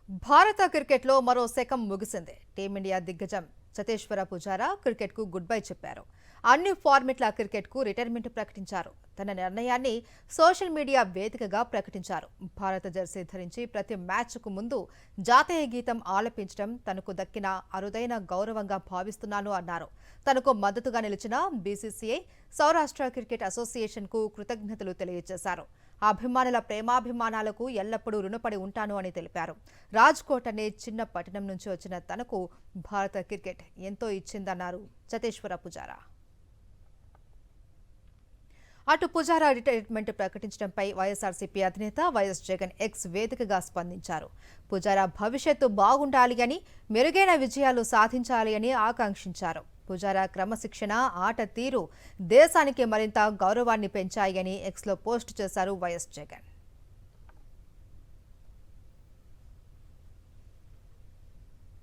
భారత క్రికెట్లో మరో శకం ముగిసింది. టీమిండియా దిగ్గజం చతేశ్వర పుజారా క్రికెట్కు గుడ్ బై చెప్పారు. అన్ని ఫార్మెట్ల క్రికెట్కు రిటైర్మెంట్ ప్రకటించారు. తన నిర్ణయాన్ని సోషల్ మీడియా వేదికగా ప్రకటించారు. భారత జెర్సీ ధరించి ప్రతి మ్యాచ్కు ముందు జాతీయ గీతం ఆలపించడం తనకు దక్కిన అరుదైన గౌరవంగా భావిస్తున్నాను అన్నారు. తనకు మద్దతుగా నిలిచిన బీసీసీఐ, సౌరాష్ట్ర క్రికెట్ అసోసియేషన్కు కృతజ్ఞతలు తెలియజేశారు. అభిమానుల ప్రేమాభిమానాలకు ఎల్లప్పుడూ రుణపడి ఉంటాను అని తెలిపారు. రాజ్కోట్ అనే చిన్న పట్టణం నుంచి వచ్చిన తనకు భారత క్రికెట్ ఎంతో ఇచ్చిందన్నారు చతేశ్వర పుజారా. అటు పుజారా రిటైర్మెంట్ ప్రకటించడంపై వైఎస్ఆర్సీపీ అధినేత వైఎస్ జగన్ ఎక్స్ వేదికగా స్పందించారు. పుజారా భవిష్యత్తు బాగుండాలి అని, మెరుగైన విజయాలు సాధించాలి అని ఆకాంక్షించారు. పుజారా క్రమశిక్షణ, ఆట తీరు దేశానికి మరింత గౌరవాన్ని పెంచాయని ఎక్స్లో పోస్టు చేశారు వైఎస్ జగన్.